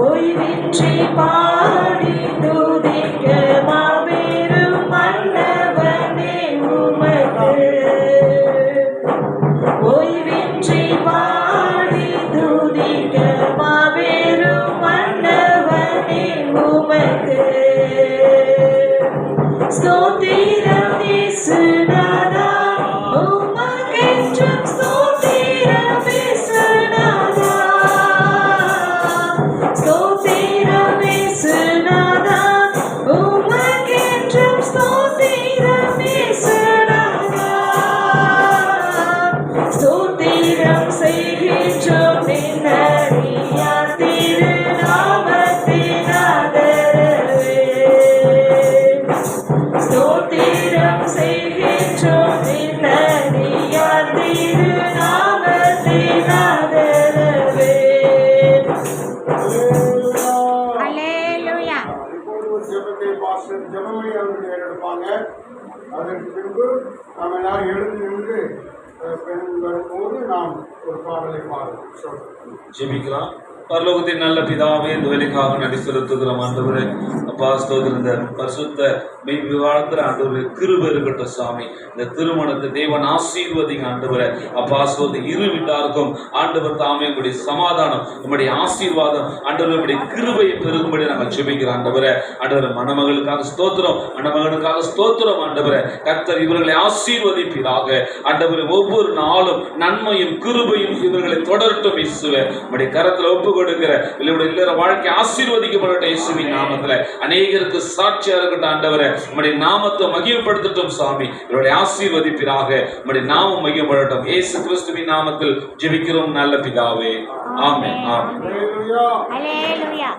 ஓய்வின்றி பாடி துதிக்க மாபெரும் மன்னவனே உமக்கு. ஓய்வின்றி பாடி துதிக்க மாபெரும் மன்னவனே உமக்கு. ஸ்தோத்திரம் இயேசுநாதா, உமக்கென்றும் ஸ்தோத்திரம் இயேசுநாதா. ஸ்தோத்திரம் இயேசுநாதா, உமக்கென்றும் ஸ்தோத்திரம் இயேசுநாதா. ஸ்தோத்திரம் செய்கின்றோம் நின்னடியார் திருநாமத்தின் ஆதரவே. ஸ்தோத்திரம் செய்கின்றோம் நின்னடியார் திருநாமத்தின் ஆதரவே. அல்லேலூயா. ஜெபமணி அவர்கள் எடுப்பாங்க. அதற்கு பின்பு நாம் எல்லாரும் எழுந்து நின்று வரும்போது நாம் ஒரு பாடலை பாடுவோம். ஜெபிக்கலாம். பரலோகத்தின் நல்ல பிதாவே, இந்த வேலைக்காக நடி செலுத்துகிறோம் ஆண்டவரே. அப்பா ஸ்தோத்திரம், இந்த பரிசுத்த மெய் விவாதத்தில் ஆண்டவரே கிருபை இருக்கட்டும் சாமி. இந்த திருமணத்தை தேவன் ஆசீர்வதிங்க ஆண்டவரே. அப்பா ஸ்தோத்திரம், இரு வீட்டாருக்கும் ஆண்டவர் தாமே உங்களுடைய சமாதானம், உங்களுடைய ஆசீர்வாதம் ஆண்டவர் உங்களுடைய கிருபையை பெருகும்படி நாங்கள் ஜெபிக்கிறோம் ஆண்டவரே. ஆண்டவரே மணமகளுக்காக ஸ்தோத்திரம், மணமகனுக்காக ஸ்தோத்திரம் ஆண்டவரே. கர்த்தர் இவர்களை ஆசீர்வதிப்பீராக ஆண்டவரே. ஒவ்வொரு நாளும் நன்மையும் கிருபையும் இவர்களை தொடரட்டும் இயேசுவே. உங்களுடைய கரத்தில் ஒப்பு கொடுக்கிற இல்லற வாழ்க்கை ஆசீர்வதிக்கப்படட்டும் இயேசுவின் நாமத்துல. அநேகருக்கு சாட்சியா இருக்கட்டும் ஆண்டவரே. உம்முடைய நாமத்தை மகிமைப்படுத்தட்டும் சாமி. இவருடைய ஆசீர்வதிப்பிறாக உம்முடைய நாமம் மகிமைப்படட்டும். இயேசு கிறிஸ்துவின் நாமத்தில் ஜெபிக்கிறோம் நல்ல பிதாவே. ஆமென். ஆமென். அல்லேலூயா.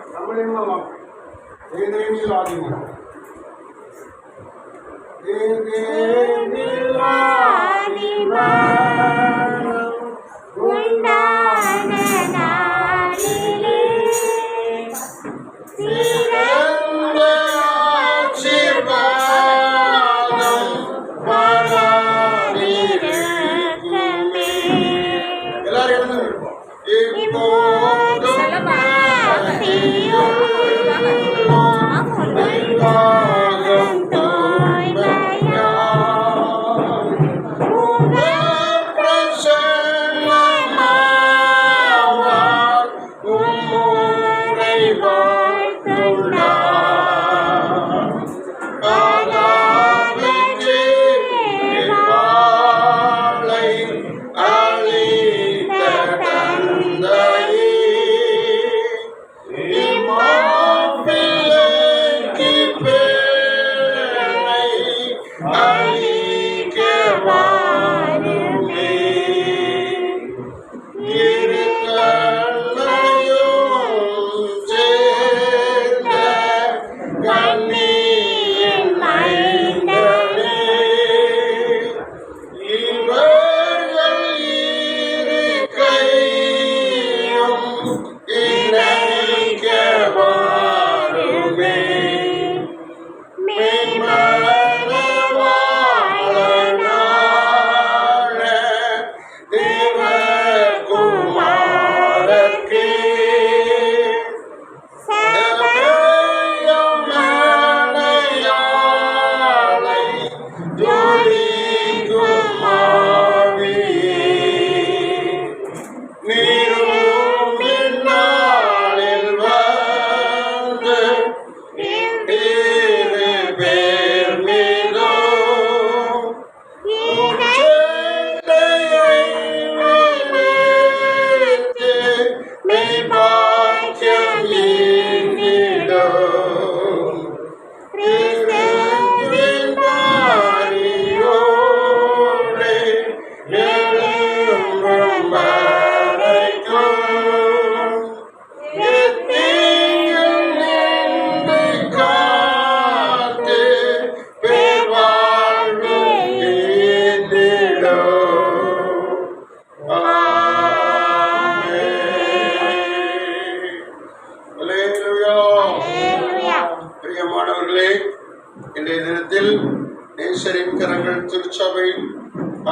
நேசரின் கரங்கள் திருச்சபை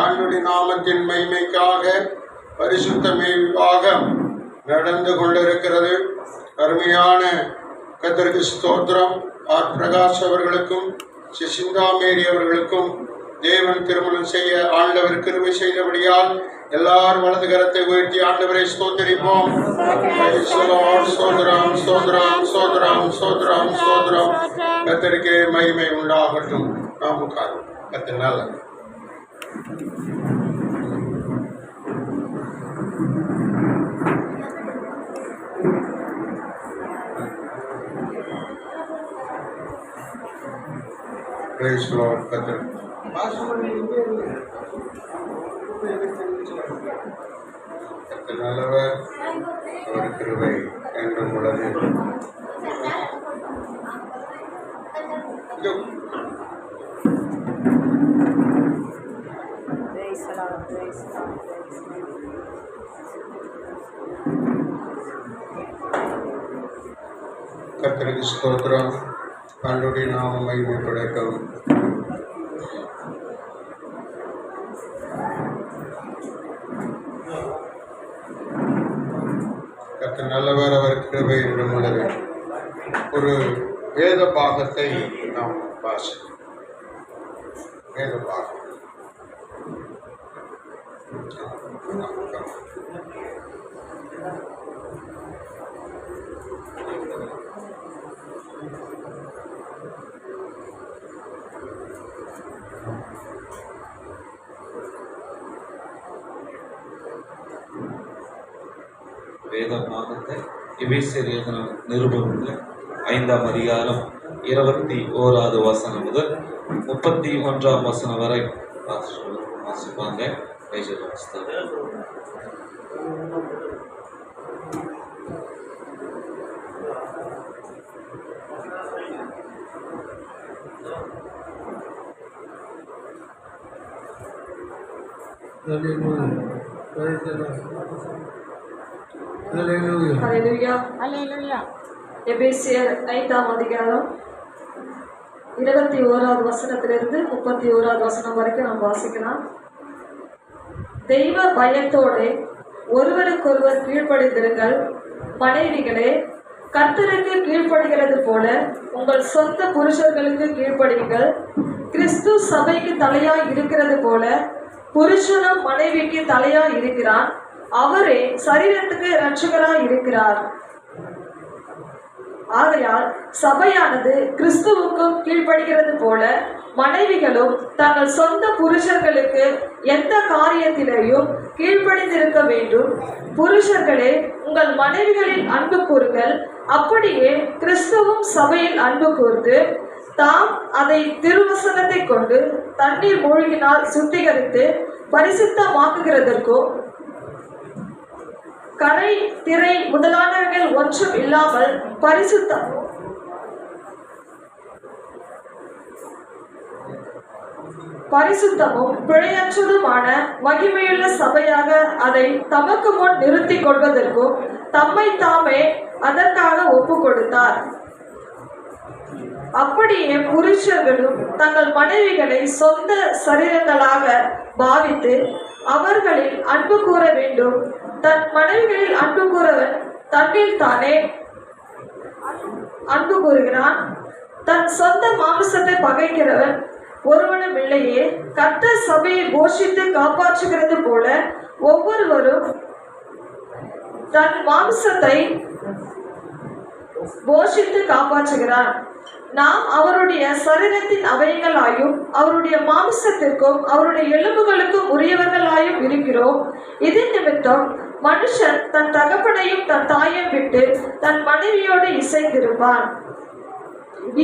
ஆண்டுடைய நாமத்தின் மகிமைக்காக பரிசுத்த மேய்வாக நடந்து கொண்டிருக்கிறது. அருமையான கர்த்தருக்கு ஸ்தோத்திரம். ஆர் பிரகாஷ் அவர்களுக்கும் சிசிந்தா மேரி அவர்களுக்கும் தேவன் திருமணம் செய்ய ஆண்டவர் கிருபை செய்தபடியால் எல்லாரும் வலது கரத்தை உயர்த்தி ஆண்டவரை ஸ்தோத்திரிப்போம். ஸ்தோத்திரம் ஸ்தோத்திரம் ஸ்தோத்திரம் ஸ்தோத்திரம் ஸ்தோத்திரம். கர்த்தருக்கு மகிமை உண்டாகட்டும். நாம் உட்காரும். கர்த்தர் நல்லவர். Praise the Lord. கர்த்தர் நல்லவர். அவர் கிருபை என்றும் உள்ளது. கர்த்தருக்கு ஸ்தோத்திரம். ஆண்டவருடைய நாமம் மகிமைப்படட்டும். கர்த்தர் நல்லவர். அவர் கிருபை என்றும் உள்ளது. ஒரு வேத பாகத்தை நாம் வாசிக்கிறோம். வேத பாகம் வேத பாகத்தை எபேசியர் எழுதின நிருபங்கள் 5ஆம் அதிகாரம் 21வது வசனம் முதல் 31ஆம் வசனம் வரை வாசிப்பாங்க. ஹல்லேலூயா. அல்லேலூயா. எபேசியர் 5ஆம் அதிகாரம் 21வது வசனத்திலிருந்து 31வது வசனம் வரைக்கும் நாம் வாசிக்கலாம். தெய்வ பயத்தோடு ஒருவருக்கொருவர் கீழ்ப்படிந்திருங்கள். மனைவிகளே, கர்த்தருக்கு கீழ்ப்படுகிறது போல உங்கள் சொந்த புருஷர்களுக்கு கீழ்ப்படியுங்கள். கிறிஸ்து சபைக்கு தலையாய் இருக்கிறது போல புருஷனும் மனைவிக்கு தலையாய் இருக்கிறான். அவரே சரீரத்துக்கு இரட்சகராய் இருக்கிறார். ஆகையால் சபையானது கிறிஸ்துவுக்கும் கீழ்ப்படுகிறது போல மனைவிகளும் தங்கள் சொந்த புருஷர்களுக்கு எந்த காரியத்திலேயும் கீழ்ப்படிந்திருக்க வேண்டும். புருஷர்களே, உங்கள் மனைவிகளில் அன்பு கூறுங்கள். அப்படியே கிறிஸ்துவும் சபையில் அன்பு கூர்ந்து தாம் அதை திருவசனத்தை கொண்டு தண்ணீர் மூழ்கினால் சுத்திகரித்து பரிசுத்தமாக்குகிறதற்கும் கரை திரை முதலானவைகள் ஒன்றும் இல்லாமல் பரிசுத்தமும் பிழையற்றதுமான மகிமையுள்ள சபையாக அதை தமக்கு முன் நிறுத்திக் கொள்வதற்கும் தம்மை தாமே அதற்காக ஒப்பு கொடுத்தார். அப்படியே புருஷர்களும் தங்கள் மனைவிகளை சொந்த சரீரங்களாக பாவித்து அவர்களில் அன்பு கூற வேண்டும். தன் மனைவிகளில் அன்பு கூறவன் தன்னில் தானே அன்பு கூறுகிறான். தன் சொந்த மாமிசத்தை பகைக்கிறவன் ஒருவனும் இல்லையே. கர்த்தர் சபையை போஷித்து காப்பாற்றுகிறது போல ஒவ்வொருவரும் தன் மாமிசத்தை போஷித்து காப்பாற்றுகிறான். நாம் அவருடைய சரீரத்தின் அவயங்களாயும் அவருடைய மாமிசத்திற்கும் அவருடைய எலும்புகளுக்கும் உரியவர்களாயும் இருக்கிறோம். இதன் நிமித்தம் மனுஷன் தன் தகப்பனையும் தன் தாயையும் விட்டு தன் மனைவியோடு இசைந்திருப்பான்.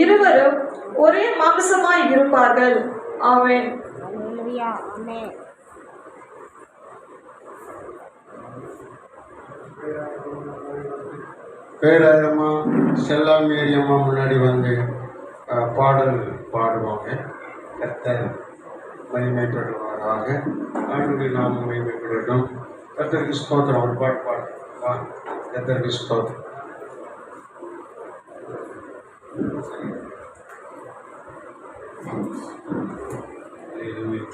இருவரும் ஒரே மாமிசமாய் இருப்பார்கள். ஆமென். அல்லேலூயா. ஆமென். பேரம்மா செல்லாமேரி அம்மா முன்னாடி வந்து பாடல் பாடுவாங்க. கர்த்தர் மகிமைப்படுவாராக. ஆண்டுடைய நாமம் மகிமைப்படட்டும். கர்த்தருக்கு ஸ்தோத்திரம். ஒரு பாட்டு பாடுவா. கர்த்தருக்கு ஸ்தோத்திரம். Hallelujah.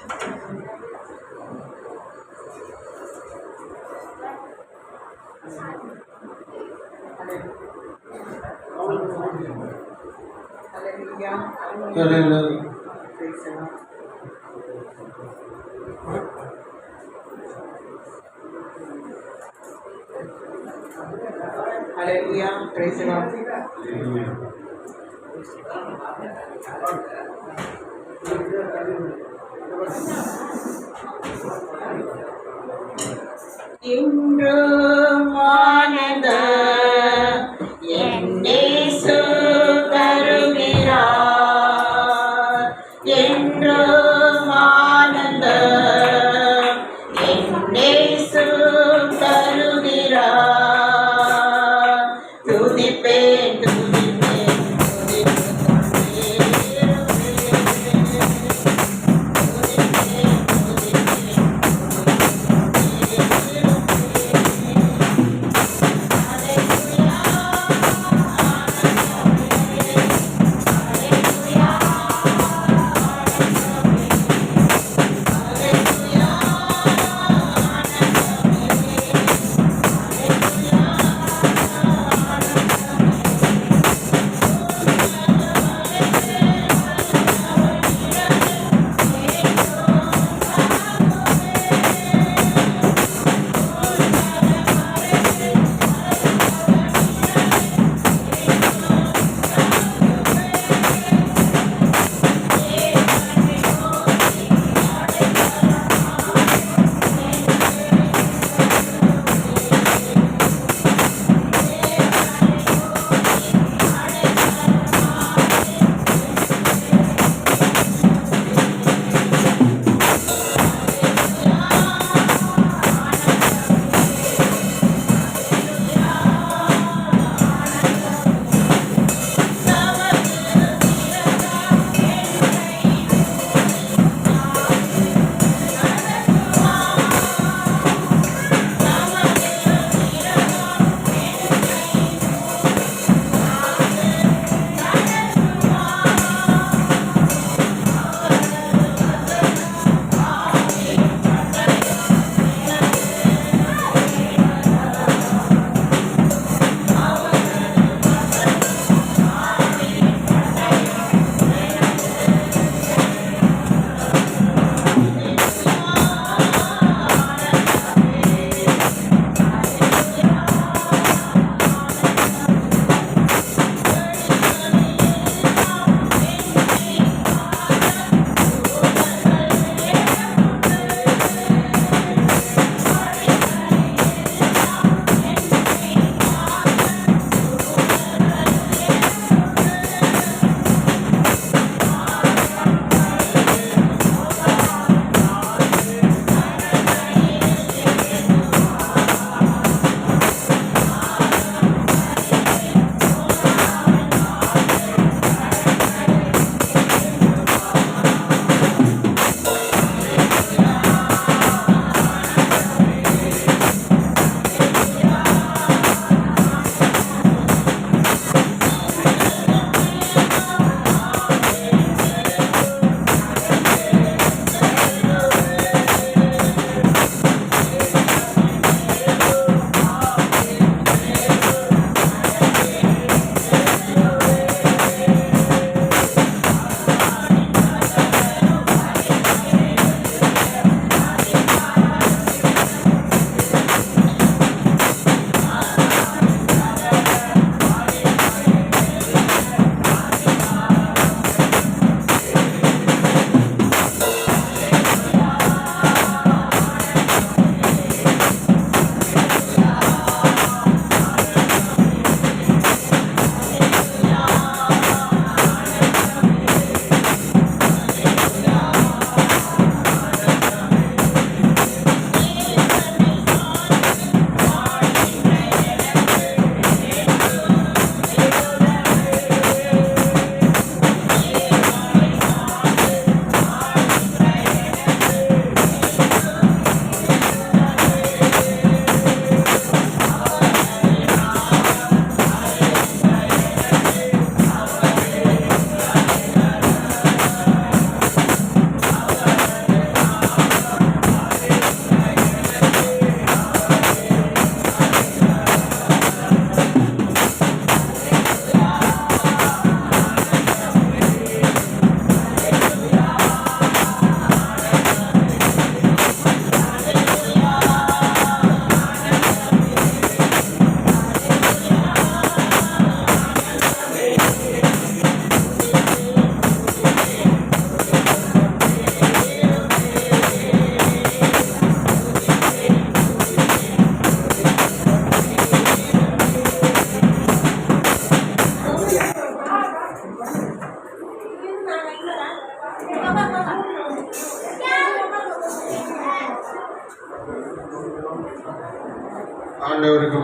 Hallelujah. Praise the Lord. இன்று ஆனந்த என்னேசு தருகிறார். என்று ஆனந்த என்னேசு தருகிறார். துதிப்பேன் துதிப்பேன் துதிப்பேன்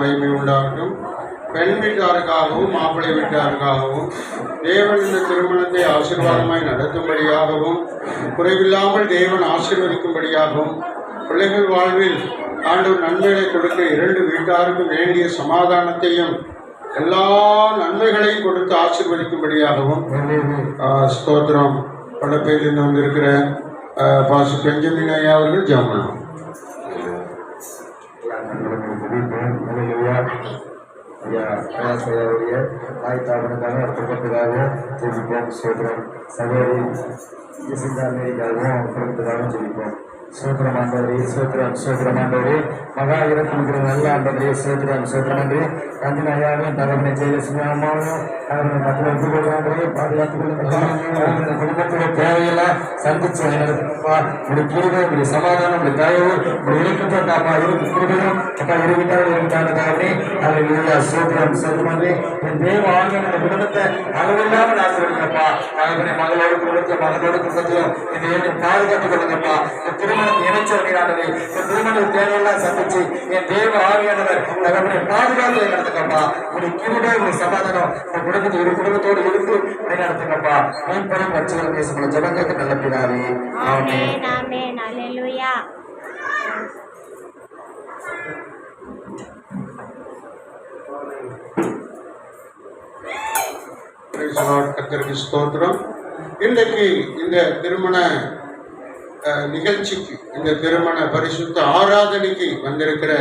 மகிமை உண்டாகட்டும். பெண் வீட்டாருக்காகவும் மாப்பிள்ளை வீட்டாருக்காகவும் தேவன் இந்த திருமணத்தை ஆசீர்வாதமாய் நடத்தும்படியாகவும் குறைவில்லாமல் தேவன் ஆசீர்வதிக்கும்படியாகவும் பிள்ளைகள் வாழ்வில் ஆண்டவர் நன்மைகளை கொடுக்க இரண்டு வீட்டாருக்கும் வேண்டிய சமாதானத்தையும் எல்லா நன்மைகளையும் கொடுத்து ஆசீர்வதிக்கும்படியாகவும் ஸ்தோத்திரம். படப்பையிலிருந்து வந்திருக்கிற பாஸ்டர் பெஞ்சமின் ஐயா அவர்கள் ஜெபம். ஐயா பிரயாசையாவுடைய தாய் தாபனுக்காக குடும்பத்துக்காக ஜெபிப்போம். சோதரம் சகோதரி ஜெசிந்தா மேரிக்காகவும் குடும்பத்துக்காகவும் ஜெபிப்போம். சோத்திரம் ஆண்டவரே, சோத்திரம் சோத்திரம் ஆண்டவரே, மகா இறக்குகிற நல்ல ஆண்டவரே, சோத்திரம் சோத்திரம் ஆண்டு கஞ்சன் ஐயாவும் தகவலை ஜெயலட்சுமி அம்மாவும் அவர்கள் மக்களை ஒப்புக்கொள்ளாண்டவரே பாதுகாத்துக் கொள்ளுங்க. குடும்பத்துடைய தேவையெல்லாம் சந்திச்சு நடப்பா. உடைய கிருபை, உடைய சமாதானம், உடைய தயவு, உடைய இறக்கத்தாப்பா இருக்கு கிருபையும் அப்பா இருக்கிட்டாலும் இருக்கானதாகவே அல்லேலூயா. சோத்திரம் சோத்திரம் ஆண்டு என் தேவ ஆகிய நம்ம குடும்பத்தை அளவில்லாமல் ஆசீர்வதிங்கப்பா. அவருடைய மகளோடு குடும்பத்தையும் மகளோடு குடும்பத்தையும் இந்த பாதுகாத்துக் கொள்ளுங்கப்பா. திருமணத்தை இணைச்சவர்களானவை திருமண தேவையெல்லாம் சந்திச்சு என் தேவ ஆவியானவர் அவருடைய பாதுகாப்பு நடத்துக்கப்பா. உடைய கிருபை, உடைய சமாதானம் உங்க குடும்பத்தை ஒரு குடும்பத்தோடு இருந்து நடத்துங்கப்பா. மீன்படும் வச்சுகள் பேசுகிற ஜபங்களுக்கு நல்ல பிதாவே. ஆமென். ஆமென். அல்லேலூயா. கர்த்தருக்கு ஸ்தோத்திரம். இன்றைக்கு இந்த திருமண நிகழ்ச்சிக்கு, இந்த திருமண பரிசுத்த ஆராதனைக்கு வந்திருக்கிற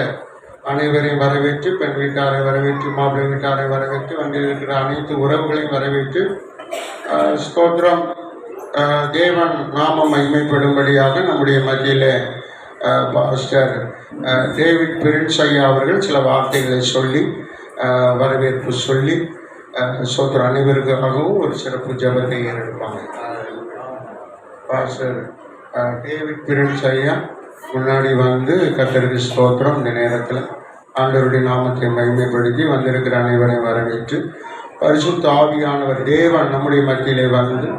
அனைவரையும் வரவேற்று, பெண் வீட்டாரை வரவேற்று, மாப்பிள்ளை வீட்டாரை வரவேற்று, வந்திருக்கிற அனைத்து உறவுகளையும் வரவேற்று ஸ்தோத்திரம். தேவன் நாமம் மகிமைப்படும்படியாக நம்முடைய மத்தியில் பாஸ்டர் டேவிட் பிரின்ஸ் ஐயா அவர்கள் சில வார்த்தைகளை சொல்லி வரவேற்பு சொல்லி ஸ்தோத்திரம் அனைவருக்காகவும் ஒரு சிறப்பு ஜெபத்தை ஏறெடுப்பாங்க. பாஸ்டர் டேவிட் பிரின்ஸ் ஐயா முன்னாடி வந்து கர்த்தருக்கு ஸ்தோத்திரம். இந்த நேரத்தில் ஆண்டவருடைய நாமத்தை மகிமைப்படுத்தி வந்திருக்கிற அனைவரையும் வரவேற்று பரிசுத்த ஆவியானவர் தேவன் நம்முடைய மத்தியிலே வந்து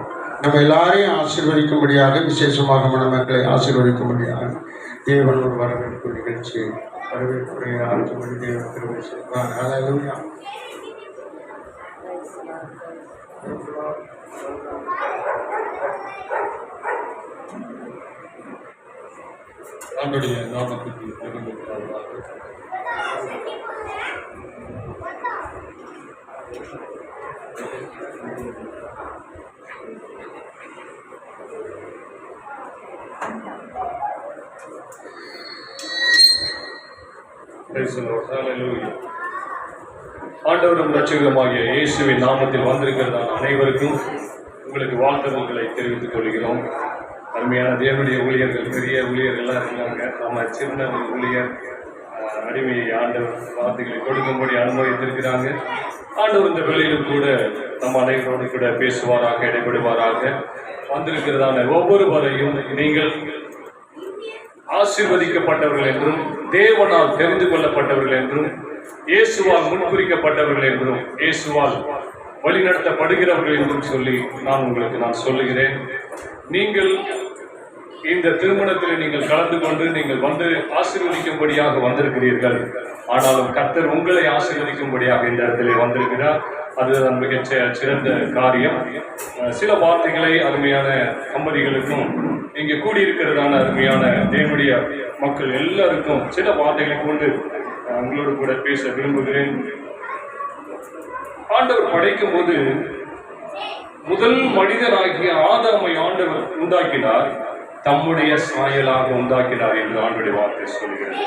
நம்ம எல்லாரையும் ஆசீர்வதிக்கும்படியாக, விசேஷமாக மணமக்களை ஆசீர்வதிக்கும்படியாக தேவன் ஒரு வரவேற்பு நிகழ்ச்சி வரவேற்புடைய ஆட்சிமணி தேவன் திருவை செய்வார். அல்லேலூயா. ஆண்டுடைய நாமத்துக்கு பெருமைக்காக ஆண்டவரும் ரட்சகருமாகிய இயேசுவின் நாமத்தில் வந்திருக்கிறதான அனைவருக்கும் உங்களுக்கு வாழ்த்துதல்களை தெரிவித்துக் கொள்கிறோம். அருமையான தேவனுடைய ஊழியர்கள், பெரிய ஊழியர்கள்லாம் இருக்காங்க. நம்ம சின்ன ஊழியர் அடிமையை ஆண்டவர் வார்த்தைகளை கொடுக்கும்படி அனுமதித்திருக்கிறாங்க. ஆண்டவர் இந்த வேளையிலும் கூட நம்ம அனைவரோடு கூட பேசுவாராக, இடைபடுவாராக. வந்திருக்கிறதான ஒவ்வொருவரையும் நீங்கள் ஆசீர்வதிக்கப்பட்டவர்கள் என்றும், தேவனால் தெரிந்து கொள்ளப்பட்டவர்கள் என்றும், இயேசுவால் முன்குறிக்கப்பட்டவர்கள் என்றும், இயேசுவால் வழிநடத்தப்படுகிறவர்கள் என்றும் சொல்லி நான் சொல்லுகிறேன். நீங்கள் இந்த திருமணத்தில் நீங்கள் கலந்து கொண்டு நீங்கள் வந்து ஆசீர்வதிக்கும்படியாக வந்திருக்கிறீர்கள். ஆனாலும் கர்த்தர் உங்களை ஆசீர்வதிக்கும்படியாக இந்த இடத்திலே வந்திருக்கிறார். அதுதான் மிகச் சிறந்த காரியம். சில வார்த்தைகளை அருமையான தம்பதிகளுக்கும் இங்கே கூடியிருக்கிறதான அருமையான தேவனுடைய மக்கள் எல்லாருக்கும் சில வார்த்தைகளை கொண்டு உங்களோடு கூட பேச விரும்புகிறேன். ஆண்டவர் படைக்கும் போது முதல் மனிதனாகிய ஆதாமை ஆண்டவர் உண்டாக்கினார், தம்முடைய சாயலாக உண்டாக்கினார் என்று ஆண்டுடைய வார்த்தை சொல்கிறது.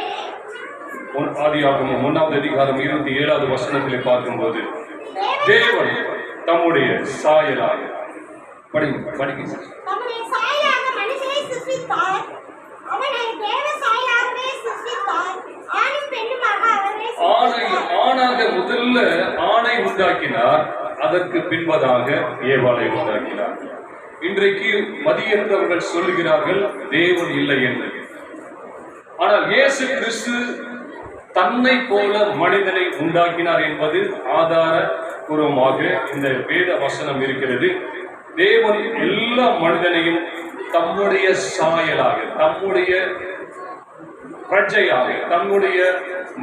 ஆதியாகமம் 1ஆம் அதிகாரம் 27வது வசனத்திலே பார்க்கும்போது தேவன் தம்முடைய சாயலாக படிக்க ஆணாக முதல்ல ஆணை உண்டாக்கினார், அதற்கு பின்பதாக ஏவாளை உண்டாக்கினார். இன்றைக்கு மதியற்றவர்கள் சொல்லுகிறார்கள் தேவன் இல்லை என்று. ஆனால் இயேசு கிறிஸ்து தன்னை போல மனிதனை உண்டாக்கினார் என்பது ஆதாரபூர்வமாக இந்த வேத வசனம் இருக்கிறது. தேவன் எல்லா மனிதனையும் தம்முடைய சாயலாக, தம்முடைய பிரஜையாக, தன்னுடைய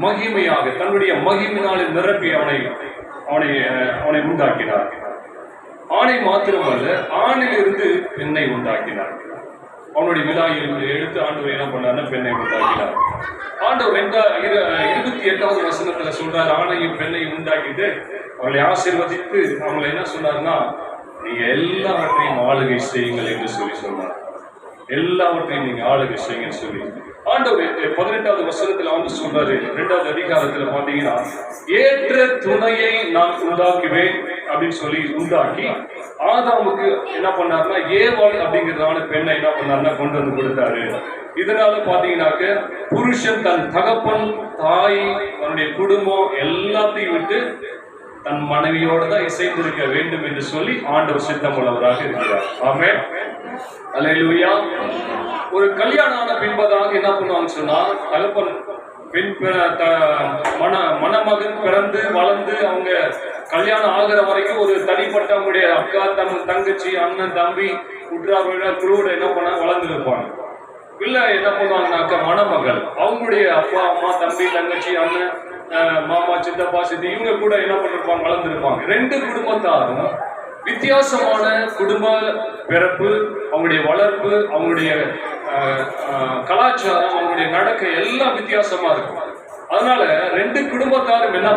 மகிமையாக, தன்னுடைய மகிமையினாலே நிரப்பி அவனை உண்டாக்கினார். ஆணை மாத்திரமல்ல, ஆணிலிருந்து பெண்ணை உண்டாக்கினார். அவனுடைய விழாவில் எடுத்து ஆண்டவர் என்ன பண்ணார்னா பெண்ணை உண்டாக்கினார். ஆண்டவர் 28வது வசனத்துல சொல்றாரு, ஆணையும் பெண்ணையும் உண்டாக்கிட்டு அவர்களை ஆசீர்வதித்து அவங்களை என்ன சொன்னார்னா, நீங்க எல்லாவற்றையும் ஆளுகை செய்யுங்கள் என்று சொல்லி சொன்னார். எல்லாவற்றையும் நீங்க ஆளுகை செய்யுங்கன்னு சொல்லி ஆண்டவர் 18வது வசனத்துல வந்து சொல்றாரு. 2வது அதிகாரத்துல பாத்தீங்கன்னா, ஏற்ற துணையை நான் உண்டாக்குவேன் அப்படின்னு சொல்லி உண்டாக்கி ஆதாமுக்கு என்ன பண்ணாருன்னா ஏவாள் அப்படிங்கிறதான பெண்ணை என்ன பண்ணாருன்னா கொண்டு வந்து கொடுத்தாரு. இதனால பாத்தீங்கன்னாக்க புருஷன் தன் தகப்பன், தாய், தன்னுடைய குடும்பம் எல்லாத்தையும் விட்டு தன் மனைவியோட தான் இசைந்திருக்க வேண்டும் என்று சொல்லி ஆண்டவர் சித்தமுள்ளவராக இருக்கிறார். ஆமென், அல்லேலூயா. ஒரு கல்யாணம் ஆன பின்பதாக என்ன பண்ணுவாங்கன்னு சொன்னா, தகப்பன் மணமகன் பிறந்து வளர்ந்து அவங்க கல்யாணம் ஆகிற வரைக்கும் ஒரு தனிப்பட்ட அவங்களுடைய அக்கா, தங்கச்சி, அண்ணன், தம்பி, உற்றார்கள் குழுவோட என்ன பண்ண வளர்ந்து இருப்பாங்க. இல்லை என்ன பண்ணுவாங்கன்னாக்க மணமகள் அவங்களுடைய அப்பா, அம்மா, தம்பி, தங்கச்சி, அண்ணன், மாமா, சித்தப்பா, சித்தி இவங்க கூட என்ன பண்ணிருப்பாங்க, வளர்ந்துருப்பாங்க. 2 குடும்பத்தாரும் வித்தியாசமான குடும்ப பிறப்பு, அவங்களுடைய வளர்ப்பு, அவங்களுடைய கலாச்சாரம், அவங்களுடைய நடக்கை எல்லாம் வித்தியாசமா இருக்கும். அதனால 2 குடும்பத்தாரும் என்ன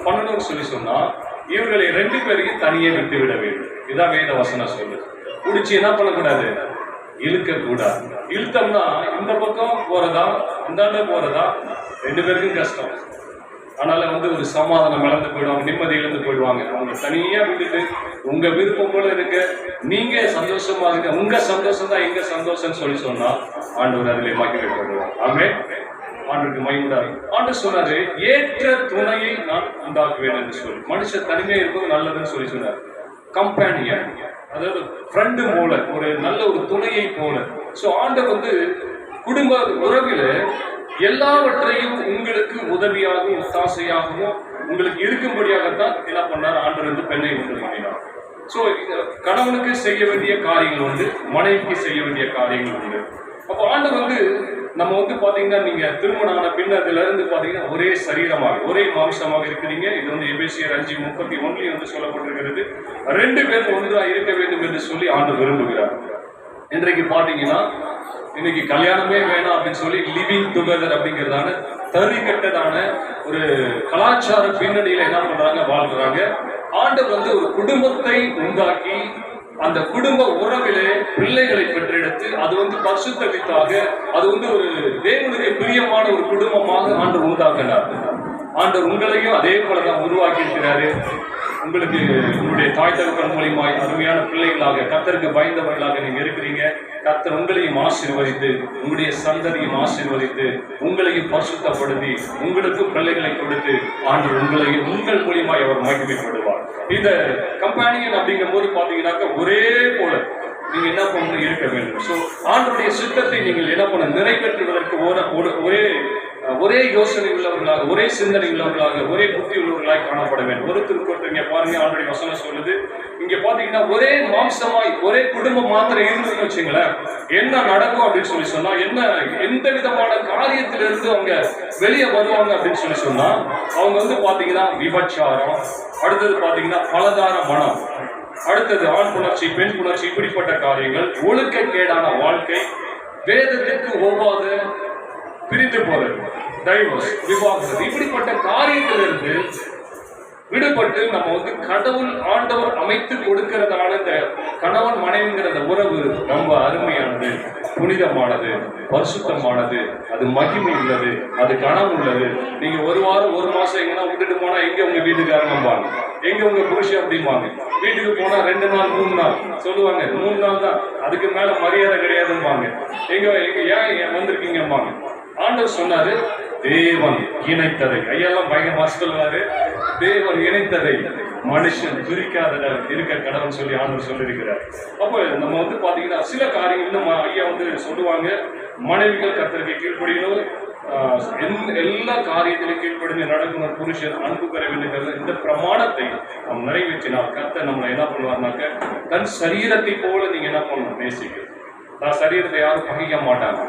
பண்ணணும்னு சொல்லி சொன்னா, இவர்களை 2 பேரையும் தனியே விட்டு விட வேண்டும். இதான் வேத வசனம் சொல்லு. குடிச்சு என்ன பண்ணக்கூடாது, இழுக்க கூடாது. இழுத்தோம்னா இந்த பக்கம் போறதா அந்தாண்ட போறதா 2 பேருக்கும் கஷ்டம். அதனால வந்து ஒரு சமாதானம் இழந்து போயிடுவாங்க, நிம்மதி இழந்து போயிடுவாங்க. அவங்க தனியா விட்டுட்டு உங்க விருப்பம் போல இருக்க, நீங்க சந்தோஷமா இருக்க, உங்க சந்தோஷம் தான் எங்க சந்தோஷம்னு சொல்லி சொன்னா ஆண்டவர் அதிலே மகிமைப்படுவார். ஆமென், ஆண்டவருக்கு மகிமையுண்டாக. ஆண்டவர் சொன்னாரு, ஏற்ற துணையை நான் உண்டாக்குவேன் என்று சொல்லி. மனுஷன் தனிமையா இருப்பது நல்லதுன்னு சொல்லி சொன்னார். கம்பேனியன், அதாவது ஃப்ரெண்டு போல, ஒரு நல்ல ஒரு துணையை போல. ஸோ ஆண்டவர் வந்து குடும்ப உறவில எல்லாவற்றையும் உங்களுக்கு உதவியாகவும் ஒத்தாசையாகவும் உங்களுக்கு இருக்கும்படியாகத்தான் என்ன பண்ணார், ஆண்டவர் வந்து பெண்ணை உண்டாக்கினார். ஸோ கணவனுக்கு செய்ய வேண்டிய காரியங்கள் உண்டு, மனைவிக்கு செய்ய வேண்டிய காரியங்கள் உண்டு. அப்போ ஆண்டவர் வந்து நம்ம வந்து பாத்தீங்கன்னா, நீங்க திருமணம் ஆன பின்னதுல இருந்து பாத்தீங்கன்னா ஒரே சரீரமாக, ஒரே மாம்சமாக இருக்கிறீங்க. இது வந்து எபேசியர் 5:31 வந்து சொல்லப்பட்டிருக்கிறது. 2 பேரும் ஒன்றாக இருக்க வேண்டும் என்று சொல்லி ஆண்டவர் விரும்புகிறார். இன்றைக்கு பாத்தீங்கன்னா, இன்னைக்கு கல்யாணமே வேணாம் அப்படின்னு சொல்லி லிவிங் டுகெதர் அப்படிங்கிறதான தறிகட்டதான ஒரு கலாச்சார பின்னணியில என்ன பண்றாங்க, வாழ்றாங்க. ஆண்டவர் வந்து ஒரு குடும்பத்தை உண்டாக்கி அந்த குடும்ப உறவிலே பிள்ளைகளை பெற்றெடுத்து அது வந்து பரிசுத்தவித்தாக, அது வந்து ஒரு தேவனுடைய பிரியமான ஒரு குடும்பமாக ஆண்டவர் உண்டாக்கினார். ஆண்டவர் உங்களையும் அதே போலதான் உருவாக்கி இருக்கிறாரு. உங்களுக்கு உங்களுடைய தாய் தகப்பன் மூலியமாய் அருமையான பிள்ளைகளாக, கர்த்தருக்கு பயந்தவர்களாக நீங்க இருக்கிறீங்க. கர்த்தர் உங்களையும் ஆசீர்வதித்து, உங்களுடைய சந்ததியும் ஆசீர்வதித்து, உங்களையும் பரிசுத்தப்படுத்தி, உங்களுக்கு பிள்ளைகளை கொடுத்து ஆண்டவர் உங்களையும் உங்கள் மூலியமாய் அவர் மகிமைப்படுவார். இந்த கம்பேனியன் அப்படிங்கும் போது பாத்தீங்கன்னாக்க ஒரே போல நீங்க என்ன பண்ண இருக்க வேண்டும். ஸோ ஆண்டவருடைய சித்தத்தை நீங்கள் என்ன பண்ண நிறைவேற்றுவதற்கு ஒரே யோசனை உள்ளவர்களாக, ஒரே சிந்தனை உள்ளவர்களாக, ஒரே புத்தி உள்ளவர்களாக காணப்பட வேண்டும். ஒருத்தருக்கு இங்க பாருங்க, ஆண்டவருடைய வசனம் சொல்லுது. இங்க பாத்தீங்கன்னா ஒரே மாம்சமாய் ஒரே குடும்பம் மாத்திரம் இருந்துன்னு வச்சுங்களேன், என்ன நடக்கும் அப்படின்னு சொல்லி சொன்னா, எந்த விதமான காரியத்திலிருந்து அவங்க வெளியே வருவாங்க அப்படின்னு சொல்லி சொன்னா, அவங்க வந்து பாத்தீங்கன்னா விபச்சாரம், அடுத்தது பாத்தீங்கன்னா பலதார மனம், அடுத்தது ஆண் புணர்ச்சி, பெண் புணர்ச்சி, இப்படிப்பட்ட காரியங்கள், ஒழுக்கக்கேடான வாழ்க்கை, வேதத்திற்கு ஒவ்வாத பிரிந்து போறது, டைவர்ஸ், விவாகரத்து, இப்படிப்பட்ட காரியத்திலிருந்து விடுபட்டு நம்ம வந்து கடவுள் ஆண்டவர் அமைத்து கொடுக்கிறதான இந்த கணவன் மனைவிங்கிற அந்த உறவு ரொம்ப அருமையானது, புனிதமானது, பரிசுத்தமானது, அது மகிமை உள்ளது, அது கனவு உள்ளது. நீங்க ஒரு வாரம் 1 மாசம் எங்கன்னா விட்டுட்டு போனா எங்க உங்க வீட்டுக்காரம்பாங்க, எங்க உங்க புருஷன் அப்படிம்பாங்க. வீட்டுக்கு போனா 2 நாள் 3 நாள் சொல்லுவாங்க, 3 நாள் தான், அதுக்கு மேல மரியாதை கிடையாதும்பாங்க. எங்க ஏன் வந்திருக்கீங்கம்பாங்க. ஆண்டவர் சொன்னாரு, தேவன் இணைத்ததை, ஐயெல்லாம் பயங்கரமா சொல்லுவாரு, தேவன் இணைத்ததை மனுஷன் பிரிக்காத இருக்க கடவுள் சொல்லி ஆண்டவர் சொல்லியிருக்கிறார். அப்போ நம்ம வந்து பாத்தீங்கன்னா சில காரியங்கள் இன்னும் ஐயா வந்து சொல்லுவாங்க, மனைவிகள் கர்த்தருக்கு கீழ்ப்படியணும், எல்லா காரியத்திலும் கீழ்ப்படிந்து நடக்கணும், புருஷன் அன்பு பெற வேண்டும். இந்த பிரமாணத்தை நாம் நிறைவேற்றினால் கர்த்தர் நம்மளை என்ன பண்ணுவார்னாக்க, தன் சரீரத்தை போல நீங்க என்ன பண்ணணும், நேசிக்கணும். தான் சரீரத்தை யாரும் பகைக்க மாட்டாங்க.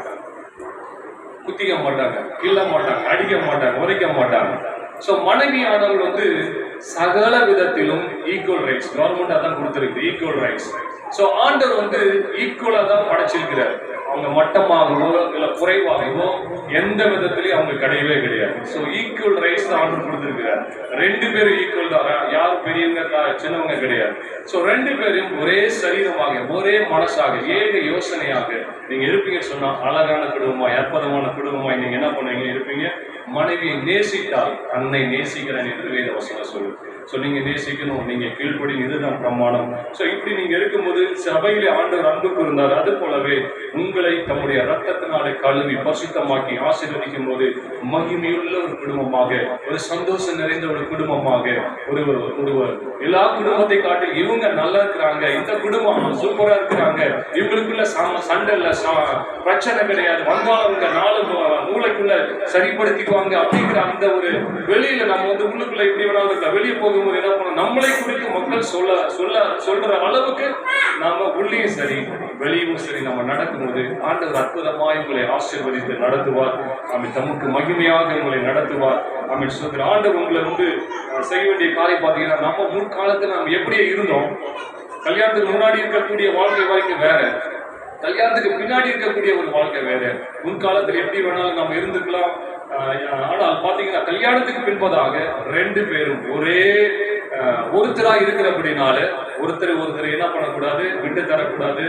குத்திக்க மாட்டாங்க, கிள்ள மாட்டாங்க, அடிக்க மாட்டாங்க, உதைக்க மாட்டாங்க. ஸோ மனைவியானவர்கள் வந்து சகல விதத்திலும் ஈக்குவல் ரைட்ஸ், கவர்மெண்ட் அதான் கொடுத்துருக்கு ஈக்குவல் ரைட்ஸ். ஸோ ஆண்டவர் வந்து ஈக்குவலா தான் படைச்சிருக்கிறார். அவங்க மட்டமாகவோ இல்லை குறைவாகவோ எந்த விதத்திலையும் அவங்க கிடையவே கிடையாது. ஸோ ஈக்குவல் ரைட்ஸ் தான் ஆண்டவர் கொடுத்துருக்கிறார். ரெண்டு பேரும் ஈக்குவல் தான், யாரும் பெரியவங்க சின்னவங்க கிடையாது. ஸோ ரெண்டு பேரும் ஒரே சரீரமாக, ஒரே மனசாக, ஏக யோசனையாக நீங்க இருப்பீங்கன்னு சொன்னா அழகான குடும்பமாய், அற்புதமான குடும்பமாய் நீங்க என்ன பண்ணுவீங்க இருப்பீங்க. மனைவியை நேசித்தால் தன்னை நேசிக்கிறேன் என்று வேத வசனம் சொல்லு. ஸோ நீங்க நேசிக்கணும், நீங்க கீழ்ப்படி, இதுதான் பிரமாணம். ஸோ இப்படி நீங்க இருக்கும்போது சபையிலே ஆண்டவர் அன்பு கூர்ந்தார். அது போலவே உங்களை தம்முடைய ரத்தத்தினாலே கழுவி பரிசுத்தமாக்கி ஆசீர்வதிக்கும் போது மகிமையுள்ள ஒரு குடும்பமாக, ஒரு சந்தோஷம் நிறைந்த ஒரு குடும்பமாக, ஒரு எல்லா குடும்பத்தை காட்டில் இவங்க நல்லா இருக்கிறாங்க, இந்த குடும்பம் சூப்பரா இருக்கிறாங்க, இவங்களுக்குள்ள சண்டை இல்லை, பிரச்சனை கிடையாது, வந்தாலும் நாலு மூளைக்குள்ள சரிப்படுத்திக்குவாங்க அப்படிங்கிற அந்த ஒரு வெளியில நம்ம வந்து உள்ளுக்குள்ள இப்படி வேணாலும் இருக்க, வெளியே போகும்போது என்ன பண்ணணும், நம்மளை குறித்து மக்கள் சொல்ற அளவுக்கு நாம உள்ளேயும் சரி வெளியும் சரி நம்ம நடக்கும்போது ஆண்டவர் அற்புதமாய் உங்களை ஆசீர்வதித்து நடத்துவார். ஆமென். தமக்கு மகிமையாக உங்களை நடத்துவார். ஆமென். சொல்கிற ஆண்டவர் உங்களை வந்து செய்ய வேண்டிய காரியம் பார்த்தீங்கன்னா, நம்ம முற்காலத்தில் நம்ம எப்படியே இருந்தோம், கல்யாணத்துக்கு முன்னாடி இருக்கக்கூடிய வாழ்க்கை வரைக்கும் வேற, கல்யாணத்துக்கு பின்னாடி இருக்கக்கூடிய ஒரு வாழ்க்கை வேற. முன்காலத்தில் எப்படி வேணாலும் நம்ம இருந்துக்கலாம். ஆனால் பாத்தீங்கன்னா கல்யாணத்துக்கு பின்பதாக ரெண்டு பேரும் ஒரே ஒருத்தரா இருக்கிறபடினால ஒருத்தர் என்ன பண்ணக்கூடாது, விட்டு தரக்கூடாது,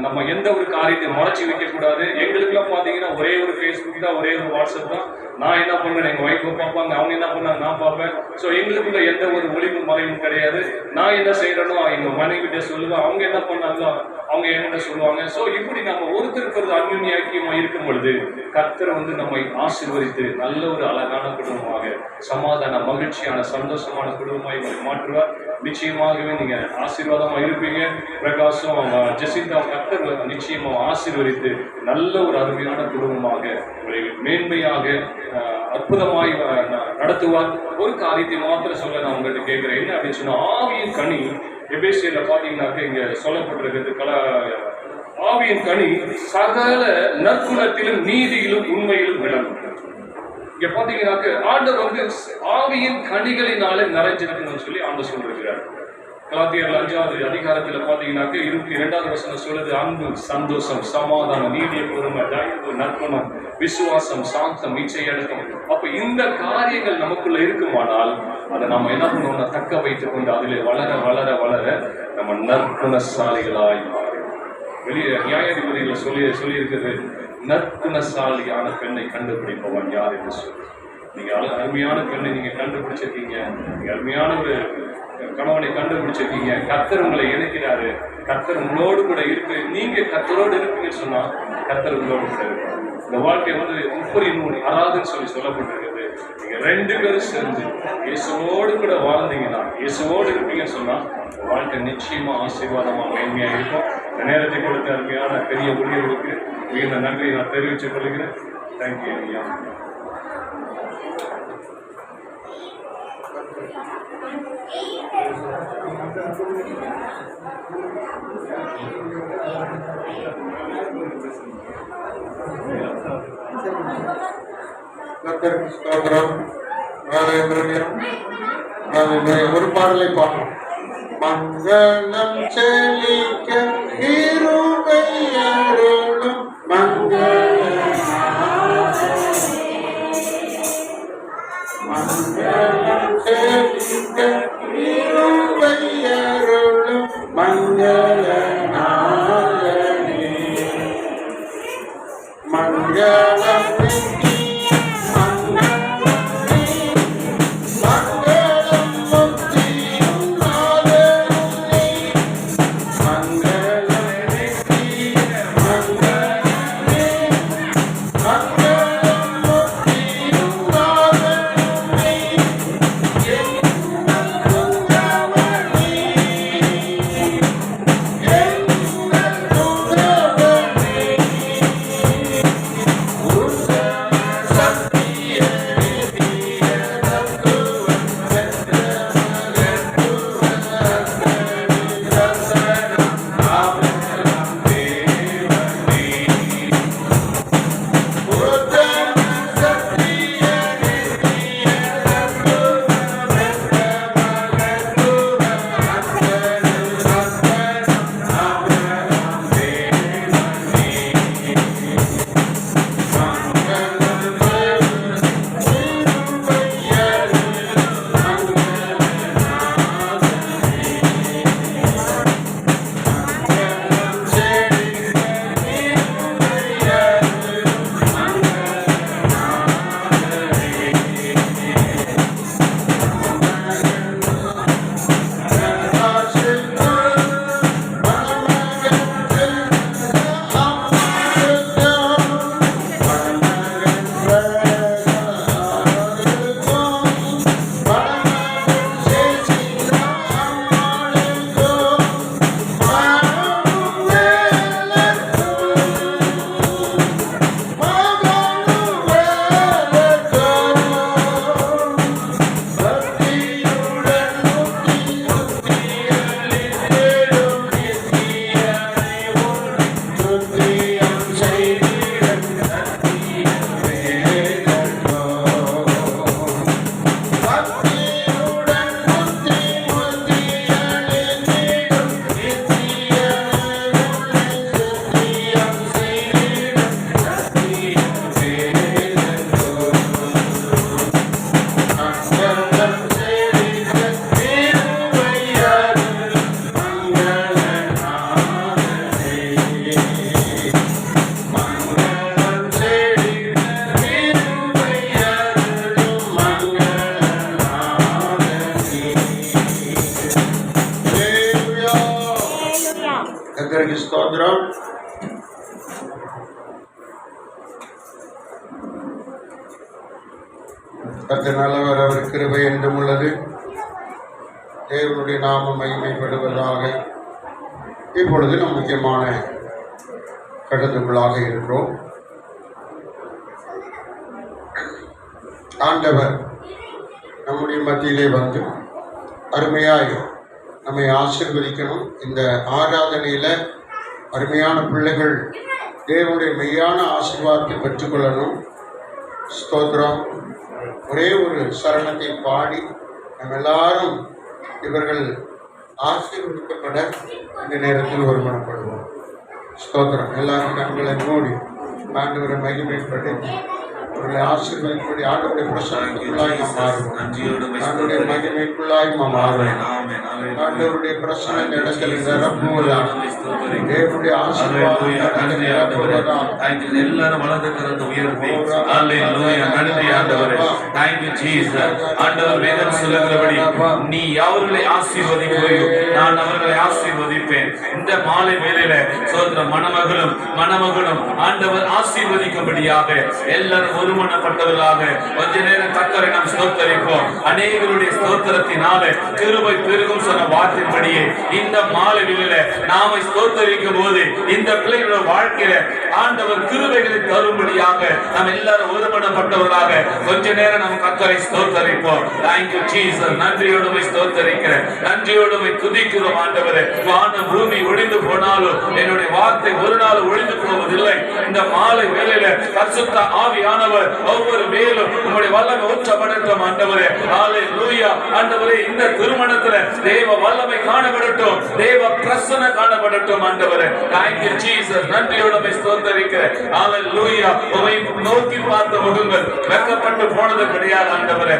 நம்ம எந்த ஒரு காரியத்தையும் மறைச்சி வைக்க கூடாது. எங்களுக்குலாம் பாத்தீங்கன்னா ஒரே ஒரு ஃபேஸ்புக் தான், ஒரே ஒரு வாட்ஸ்அப் தான். நான் என்ன பண்ணேன், எங்க ஒய்ஃபை பார்ப்பாங்க, அவங்க என்ன பண்ணாங்க நான் பார்ப்பேன். ஸோ எங்களுக்குள்ள எந்த ஒரு ஒளிவும் மறைவும் கிடையாது. நான் என்ன செய்யறேனோ எங்க மனைவிட்ட சொல்லுவேன், அவங்க என்ன பண்ணாங்களோ அவங்க என்ன சொல்லுவாங்க. ஸோ இப்படி நம்ம ஒருத்தருக்கு அந்யுன்ய ஐக்கியமா இருக்கும் பொழுது கர்த்தர் வந்து நம்மை ஆசீர்வதித்து நல்ல ஒரு அழகான குடும்பமாக, சமாதான மகிழ்ச்சியான சந்தோஷமான குடும்பமாய் மாற்றுவார். நிச்சயமாகவே நீங்க ஆசீர்வாதமா இருப்பீங்க. பிரகாசம் ஜெசிந்தா கர்த்தர் நிச்சயமா ஆசீர்வதித்து நல்ல ஒரு அருமையான குடும்பமாக உங்களை மேன்மையாக அற்புதமாய் நடத்துவார். ஒரு காரியத்தை மாத்திரம் சொல்ல நான் உங்கள்கிட்ட கேட்கிறேன். என்ன அப்படின்னு சொன்னா, ஆவியின் கனி எபேசியர்ல பாத்தீங்கன்னாக்க இங்க சொல்லப்பட்டிருக்கிறது, ஆவியின் கனி சகல நற்குணத்திலும் நீதியிலும் உண்மையிலும் விளங்கும். இங்க பாத்தீங்கன்னாக்க ஆண்டவர் வந்து ஆவியின் கனிகளினாலே நிறைஞ்சிருக்குன்னு சொல்லி ஆண்டவர் சொல்லிருக்கிறார். கலாத்தியர் 5வது அதிகாரத்துல பாத்தீங்கன்னாக்க 22வது வசனம் சொல்லுது, அன்பு, சந்தோஷம், சமாதானம், நீடிய பொறுமை, தயவு, நற்குணம், விசுவாசம், சாந்தம், இச்சையடக்கம். அப்ப இந்த காரியங்கள் நமக்குள்ள இருக்குமானால் அதை நம்ம என்ன பண்ணுவோம்னா தக்க வைத்துக் கொண்டு அதிலே வளர வளர வளர நம்ம நற்குணசாலிகளாய் மாறும். வெளியே நியாயாதிபதிகளை சொல்லி இருக்கிறது, நற்குணசாலியான பெண்ணை கண்டுபிடிப்பவன் யார் என்று சொல்லி. நீங்க அருமையான பெண்ணை நீங்க கண்டுபிடிச்சிருக்கீங்க, நீங்க அருமையான ஒரு கணவனை கண்டுபிடிச்சிருக்கீங்க. கர்த்தர் உங்களை இணைக்கிறாரு, கர்த்தர் உங்களோடு கூட இருக்கு. நீங்க கர்த்தரோடு இருப்பீங்கன்னு சொன்னா கர்த்தர் உங்களோடு கூட இருக்கு. இந்த வாழ்க்கை வந்து முப்பரி நூல் அறாதுன்னு சொல்லப்பட்டிருக்குது. நீங்க ரெண்டு பேரும் சேர்ந்து இயேசுவோடு கூட வாழ்ந்தீங்கன்னா, இயேசுவோடு இருப்பீங்கன்னு சொன்னா வாழ்க்கை நிச்சயமா ஆசீர்வாதமா மேன்மையா இருக்கும். இந்த நேரத்தை கொடுத்த அருமையான பெரிய ஊழியர்களுக்கு மிகுந்த நன்றியை நான் தெரிவித்துக் கொள்கிறேன். தேங்க்யூ ஐயா. ஒரு பாடலை பாடும். மங்களம் செழிக்க இருவை அருளும் மங்களம் செழிக்க இருவை அருளும் மங்கள நாளே மங்களம் கர்த்தருக்கு ஸ்தோத்திரம். கர்த்தர் நல்லவர், அவர் கிருபை என்றும் உள்ளது. தேவனுடைய நாமம் மகிமைப்படுவதாக. இப்பொழுது நம் முக்கியமான கருத்துக்களாக இருக்கிறோம். ஆண்டவர் நம்முடைய மத்தியிலே வந்து அருமையாய் நம்மை ஆசீர்வதிக்கணும். இந்த ஆராதனையில அருமையான பிள்ளைகள் தேவனுடைய மெய்யான ஆசீர்வாதத்தை பெற்றுக்கொள்ளணும். ஸ்தோத்திரம். ஒரே ஒரு சரணத்தை பாடி நம்ம எல்லாரும் இவர்கள் ஆசீர்வதிக்கப்பட இந்த நேரத்தில் ஒருமனப்படுவோம். ஸ்தோத்திரம். எல்லாரும் கண்களை மூடி ஆண்டவரை மகிமைப்படுத்தி அவர்களை ஆசீர்வதிப்படி ஆண்டவருடைய பிரசன்னத்துக்குள்ளாய் நாம் மாறுவோம். ஆண்டவருடைய மகிமைக்குள்ளாய் நாம் மாறுவோம். ஆண்டவருடைய பிரசன்ன இந்த இடத்தில் நிரப்புவதாக. தேவனுடைய ஆசீர்வாதம் இடத்தில் நிரப்புவதாக. எல்லாரும் வலது கரத்தை உயர்த்தி அல்லேலூயா, நன்றி ஆண்டவரே. Thank you Jesus. ஆண்டவர் வேதம் சொல்லுகிறபடி நீ அவர்களை ஆசீர்வதிப்பையோ நான் அவர்களை ஆசீர்வதிப்பேன். இந்த மாலை வேளையில சோதர மணமகளும் ஆண்டவர் ஆசீர்வதிக்கும்படியாக எல்லாரும் ஒருமனப்பட்டவர்களாக கொஞ்ச நேரம் கர்த்தரை நாம் ஸ்தோத்தரிப்போம். அநேகருடைய ஸ்தோத்திரத்தினால கிருபை பெருகும் சொன்ன வார்த்தையின்படியே இந்த மாலை வேளையில நாம ஸ்தோத்தரிக்கும் போது இந்த பிள்ளைகளோட வாழ்க்கையில ஆண்டவர் கிருபைகளை தரும்படியாக நாம் எல்லாரும் ஒருமனப்பட்டவர்களாக கொஞ்ச நேரம் நாம் கர்த்தரை ஸ்தோத்தரிப்போம். Thank you Jesus. நன்றியோடு ஸ்தோத்தரிக்கிறேன், நன்றியோடு துதிக்கிறோம் ஆண்டவரே. வானம் பூமி ஒழிந்து போனாலும் என்னுடைய வார்த்தை ஒரு நாள் ஒழிந்து போவதில்லை. இந்த மாலை வேளையில பரிசுத்த ஆவியானவர் ஒவ்வொரு மேலும் உங்களுடைய வல்லமை ஊற்றப்படட்டும் ஆண்டவரே. ஹalleluya. ஆண்டவரே, இந்த திருமணத்துல தேவ வல்லமை காணப்படட்டும், தேவ பிரசன்ன காணப்படட்டும் ஆண்டவரே. Thank you Jesus. நன்றியோடு ஸ்தோத்தரிக்கிறேன். ஹalleluya. உம்மை நோக்கி பார்த்த முகங்கள் வெட்கப்பட்டு போனது கிடையாது ஆண்டவரே.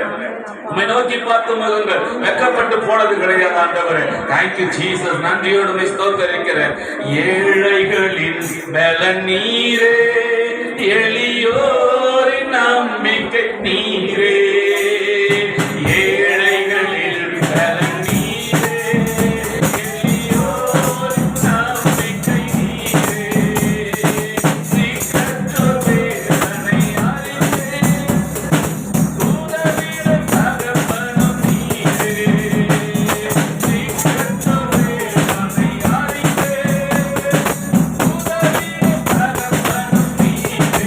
உம்மை நோக்கி பார்த்த முகங்கள் வெட்கப்பட்டு போனது கிடையாது ஆண்டவரே. Thank you Jesus. நன்றியோடு ஸ்தோத்தரிக்கிறேன். ஏழைகளின் பலன் நீரே, எளியோரின் நம்பிக்கை நீரே. ஏழைகளில் பலன் நீரே, எளியோரின் நம்பிக்கை நீரே. சிக்கற்றோர் வேதனை அறிந்தே, உதவிடும் தகப்பனும் நீரே. சிக்கற்றோர் வேதனை அறிந்தே, உதவிடும் தகப்பனும் நீரே.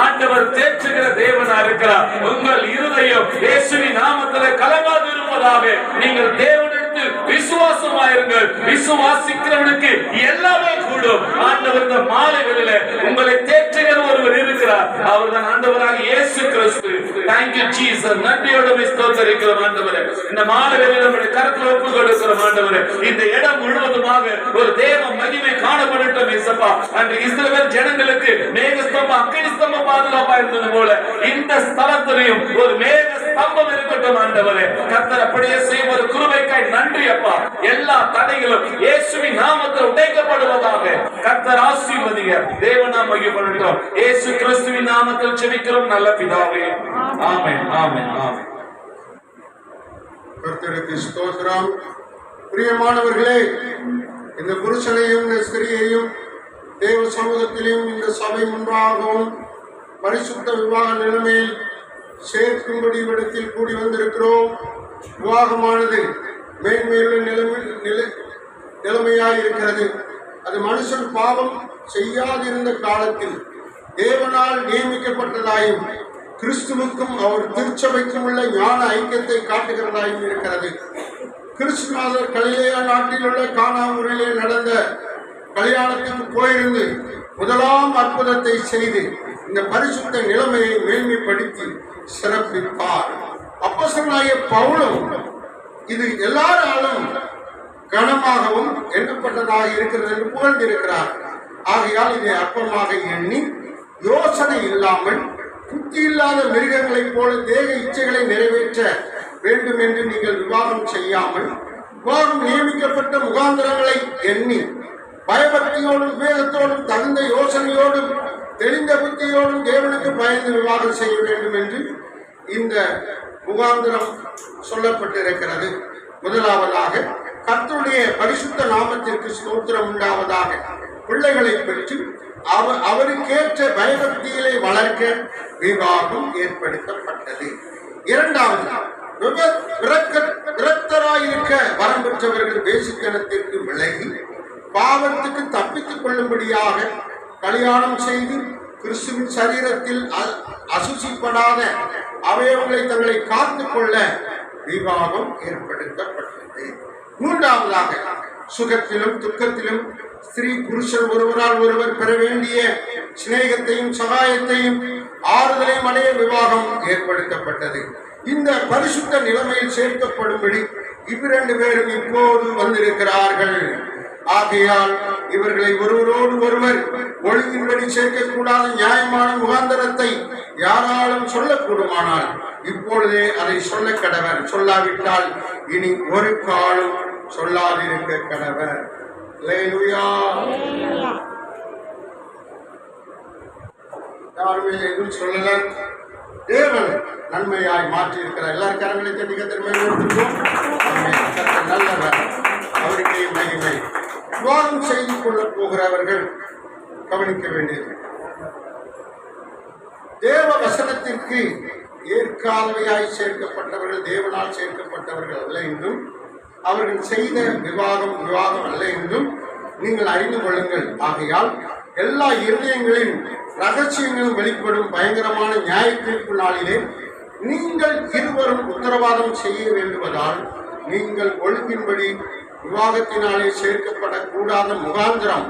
ஆண்டவர் தேற்றுகிற தேவனா இருக்கிறார். உங்கள் இருதயம் இயேசுவின் நாமத்திலே கலங்காது இருப்பதாக நீங்கள் தேவனிடத்தில் விசுவாசமாயிருங்கள். விசுவாசிக்கிறவனுக்கு எல்லாமே கூடும். ஆண்டவர் இந்த மாலை வேளையிலே உங்களை தேற்றுகிற ஒருவர் இருக்கிறார். அவர்தான் ஆண்டவராக இயேசு கிறிஸ்து. Thank you Jesus. நன்றியோடு ஸ்தோத்திரிக்கிறோம் ஆண்டவரே. இந்த மாலை வேளையிலே நம்முடைய கரத்தில் ஒப்பு கொடுக்கிறோம் ஆண்டவரே. இந்த இடம் முழுவதுமாக ஒரு தேவ மகிமை காணப்படட்டும் இயேசுப்பா. அன்று இஸ்ரவேல் ஜனங்களுக்கு மேகஸ்தம்பம் அக்கினி ஸ்தம்பம் பாதுகாப்பா இருந்தது போல இந்த ஸ்தலத்திலையும் ஒரு மேக ஸ்தம்பம் இருக்கட்டும் ஆண்டவரே. கர்த்தர் அப்படியே செய்யும் ஒரு கிருபைக்காய் நன்றி அப்பா. எல்லா தடைகளும் இயேசுவின் நாமத்தில் உடைக்கப்படுவதாக. கர்த்தர் ஆசீர்வதிங்க. தேவநாமம் மகிமைப்படட்டும். இயேசு கிறிஸ்துவின் நாமத்தில் ஜெபிக்கிறோம் நல்ல பிதாவே. ஆமென் ஆமென் ஆமென். கர்த்தருக்கு ஸ்தோத்திரம். பிரியமானவர்களே, இந்த புருஷனையும் இந்த ஸ்திரியையும் தேவ சமூகத்திலும் இந்த சபை முன்பாகவும் பரிசுத்த விவாக நிலைமையில் சேர்க்கும்படி இடத்தில் கூடி வந்திருக்கிறோம். விவாகமானது மேன்மையுள்ள நிலைமையாய் இருக்கிறது. அது மனுஷன் பாவம் செய்யாதிருந்த காலத்தில் தேவனால் நியமிக்கப்பட்டதாயும் கிறிஸ்துவுக்கும் அவர் திருச்சபைக்கும் உள்ள ஞான ஐக்கியத்தை காட்டுகிறதாயும் இருக்கிறது. கிறிஸ்துநாதர் கலிலேயா நாட்டில் உள்ள கானா ஊரிலே நடந்த கல்யாணத்துக்கு போயிருந்து முதலாம் அற்புதத்தை செய்து இந்த பரிசுத்த நிலைமையை மேன்மைப்படுத்தி சிறப்பித்தார். அப்போஸ்தலனாகிய பவுலும் இது எல்லாராலும் கனமாகவும் எண்ணப்பட்டதாக இருக்கிறது என்று புகழ்ந்திருக்கிறார். ஆகையால் இதை அற்பமாக எண்ணி யோசனை இல்லாமல் புத்தி இல்லாத மிருகங்களைப் போல தேக இச்சைகளை நிறைவேற்ற வேண்டும் என்று நீங்கள் விவாதம் செய்யாமல் விவாதம் நியமிக்கப்பட்ட முகாந்திரங்களை எண்ணி பயபக்தியோடும் விவேகத்தோடும் தகுந்த யோசனையோடும் தெளிந்த புத்தியோடும் தேவனுக்கு பயந்து விவாதம் செய்ய வேண்டும் என்று இந்த முகாந்திரம் சொல்லப்பட்டிருக்கிறது. முதலாவதாக கர்த்தருடைய பரிசுத்த நாமத்திற்கு ஸ்தோத்திரம் உண்டாவதாக பிள்ளைகளை பெற்று அவருக்கேற்ற பயபக்திகளை வளர்க்க விவாகம் ஏற்படுத்தப்பட்டது. இரண்டாவது, விரக்தராயிருக்க வரம் பெற்றவர்கள் வேசித்தனத்திற்கு விலகி பாவத்துக்கு தப்பித்துக் கொள்ளும்படியாக கல்யாணம் செய்து கிறிஸ்துவின் சரீரத்தில் அசுசிப்படாத அவயவங்களை தங்களை காத்துக் கொள்ள விவாகம் ஏற்படுத்தப்பட்டது. மூன்றாவதாக, சுகத்திலும் துக்கத்திலும் ஸ்திரீ புருஷன் ஒருவரால் ஒருவர் பெற வேண்டிய சிநேகத்தையும் சகாயத்தையும் ஆறுதலையும் அடைய விவாகம் ஏற்படுத்தப்பட்டது. இந்த பரிசுத்த நிலைமையில் சேர்க்கப்படும்படி இவ்விரண்டு பேரும் இப்போது வந்திருக்கிறார்கள். ஆகையால் இவர்களை ஒருவரோடு ஒருவர் ஒழுங்கின்படி சேர்க்கக்கூடாத நியாயமான முகாந்தரத்தை யாராலும் சொல்லக்கூடுமானால் இப்பொழுதே அதை சொல்ல கடவர். சொல்லாவிட்டால் இனி ஒரு காலம் சொல்லாதிருக்க கடவர். யாருமே எதுவும் சொல்லல. தேவன் நன்மையாய் மாற்றி இருக்கிறார். எல்லாரும் கரங்களை தட்டி கர்த்தரை நல்லவர், அவருக்கே மகிமை. விவாதம் செய்து கொள்ளப் போகிறவர்கள் கவனிக்க வேண்டியது, தேவ வசனத்திற்கு ஏற்காதவையாய் சேர்க்கப்பட்டவர்கள் தேவனால் சேர்க்கப்பட்டவர்கள் அல்ல என்றும் அவர்கள் செய்த விவாதம் அல்ல என்றும் நீங்கள் அறிந்து கொள்ளுங்கள். ஆகையால் எல்லா இருதயங்களின் ரகசியங்களும் வெளிப்படும் பயங்கரமான நியாய தீர்ப்பு நாளிலே நீங்கள் இருவரும் உத்தரவாதம் செய்ய வேண்டுவதால் நீங்கள் ஒழுங்கின்படி விவாகத்தினாலே சேர்க்கப்படக்கூடாத முகாந்திரம்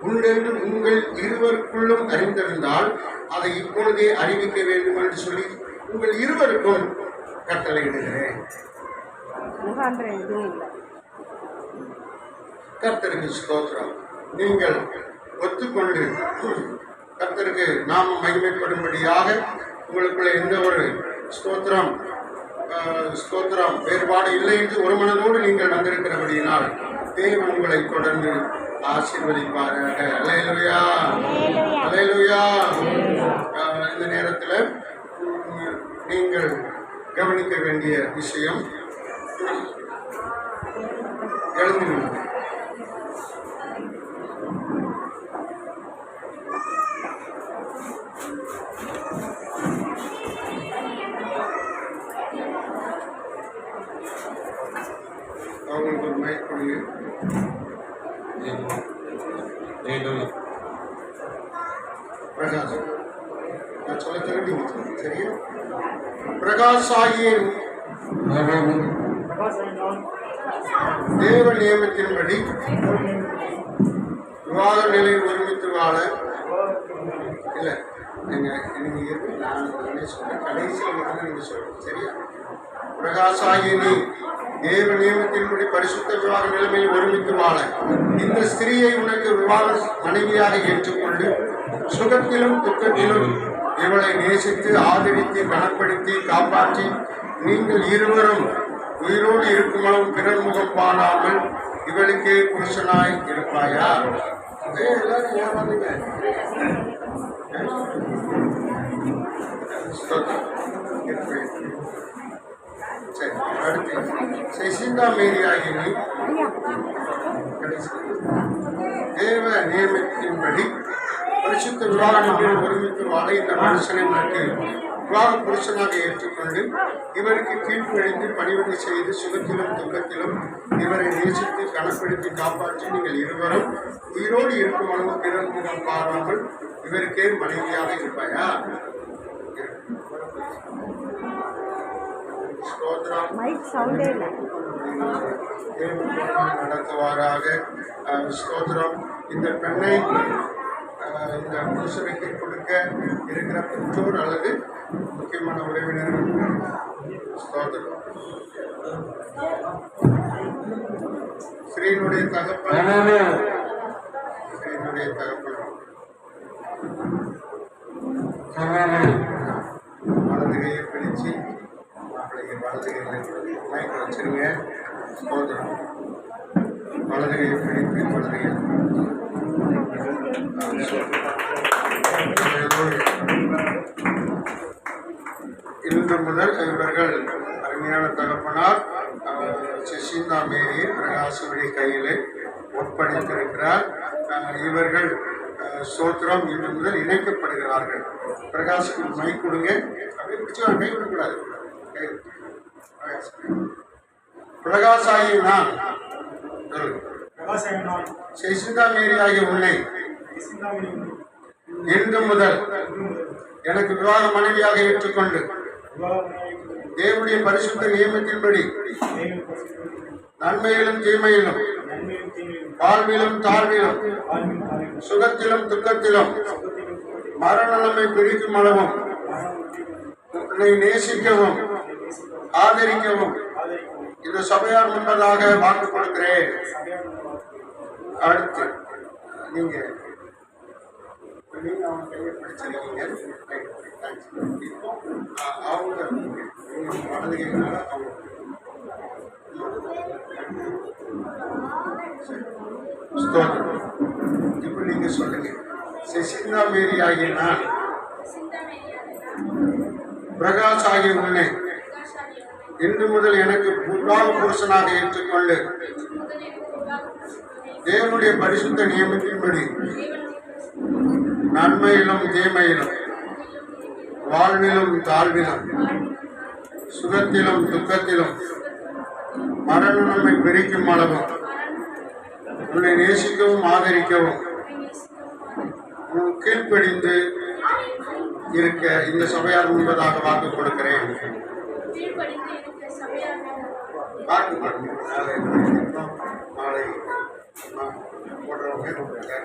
உண்டென்று உங்கள் இருவருக்குள்ளும் அறிந்திருந்தால் அதை இப்பொழுதே அறிவிக்க வேண்டும் என்று சொல்லி உங்கள் இருவருக்கும் கட்டளையிடுகிறேன். கர்த்தருக்கு ஸ்தோத்திரம். நீங்கள் ஒத்துக்கொண்டு கர்த்தருக்கு நாம மகிமைப்படும்படியாக உங்களுக்குள்ள எந்த ஒரு ஸ்தோத்திரம் வேறுபாடு இல்லை என்று ஒரு மனதோடு நீங்கள் வந்திருக்கிறபடியினால் தேவன் உங்களை தொடர்ந்து ஆசீர்வதிப்பாராக. அல்லேலூயா, அல்லேலூயா. இந்த நேரத்தில் நீங்கள் கவனிக்க வேண்டிய விஷயம், எழுந்து அவங்களுக்கு ஒரு மைக் கொடுங்க. பிரகாஷ், நான் சொல்ல திரும்பி சரியா? பிரகாஷ் ஆகிய தேவ நியமத்தின்படி விவாத நிலையில் ஒருமித்து வாழ இல்லை. கடைசியில் சொல்லுங்க சரியா? பிரகாசாயினி தேவ நியமத்தின்படி பரிசுத்த விவாக நிலைமையில் ஒருமித்து வாழ இந்த ஸ்திரீயை உனக்கு விவாக மனைவியாக ஏற்றுக்கொண்டு சுகத்திலும் துக்கத்திலும் இவளை நேசித்து ஆதரித்து கனப்படுத்தி காப்பாற்றி நீங்கள் இருவரும் உயிரோடு இருக்குமளவும் பிறர் முகம் பாராமல் இவளுக்கே புருஷனாய் இருப்பாயா? எல்லாரும் ஏமாந்தீங்க. சரி, அடுத்து செசிந்தா மேரி ஆகிய தேவ நியமத்தின்படி பரிசுத்த விவாக நாளில் ஒருமித்து வாழ இந்த மனுஷனை உனக்கு விவாக புருஷனாக ஏற்றுக்கொண்டு இவருக்கு கீழ்ப்பழிந்து பணிவிடை செய்து சுகத்திலும் துக்கத்திலும் இவரை நேசித்து கனப்படுத்தி காப்பாற்றி நீங்கள் இருவரும் உயிரோடு இருக்கும் அளவு பிறர் முகம் பாராமல் இவருக்கே மனைவியாக இருப்பாயா? ஸ்தோத்திரம். மைக் சவுண்டே இல்லை. நடத்துவாராக. ஸ்தோத்திரம். இந்த பெண்ணை இந்த புருஷனுக்கு கொடுக்க இருக்கிற பெற்றோர் அல்லது முக்கியமான உறவினர்கள். ஸ்தோத்திரம். ஸ்ரீனுடைய தகப்பன் வலது கையை பிடிச்சு மாப்பிள்ளைக்கு வலது கையில் மைக்க வச்சிருங்க. ஸ்தோத்திரம். வலது கையை பிடித்து வலது கையை இன்று முதல் இவர்கள் அருமையான தகப்பனார் சசிந்தா மேரியை பிரகாசனுடைய கையிலே ஒப்படைத்திருக்கிறார். இவர்கள் ஸ்தோத்திரம் இன்று முதல் இணைக்கப்படுகிறார்கள். பிரகாசுக்கு மை கொடுங்க. அப்படியே பிடிச்சு கை விடக்கூடாது. பிரகாசாயி நான் சசிந்தா மேரி ஆகிய உன்னை இன்று முதல் எனக்கு விவாக மனைவியாக ஏற்றுக்கொண்டு தேவனுடைய பரிசுத்த நியமத்தின்படி நன்மையிலும் தீமையிலும் வாழ்விலும் தாழ்விலும் சுகத்திலும் துக்கத்திலும் மரண நம்மை பிரிக்கும் அளவும் உன்னை நேசிக்கவும் ஆதரிக்கவும் இந்த சபையார் முன்பதாக வாக்கு கொடுக்கிறேன். அடுத்து நீங்க அவங்க கையை பிடிச்சிருக்கீங்க. அவங்க வலதுகைனால அவங்க ஸ்தோத்திரம். இப்ப நீங்க சொல்லுங்க. சசிந்தா மேரி ஆகிய நான் பிரகாஷ் ஆகிய உன்னை இன்று முதல் எனக்கு விவாக புருஷனாக ஏற்றுக்கொண்டு தேவனுடைய பரிசுத்த நியமத்தின்படி நன்மையிலும் தீமையிலும் வாழ்விலும் தாழ்விலும் சுகத்திலும் துக்கத்திலும் மரண நம்மை பிரிக்கும் அளவும் உன்னை நேசிக்கவும் ஆதரிக்கவும் கீழ்ப்படிந்து இருக்க இந்த சபையார் முன்பதாக வாக்கு கொடுக்கிறேன். வாக்கு கொடுங்க. நாளை போடுறவங்க கை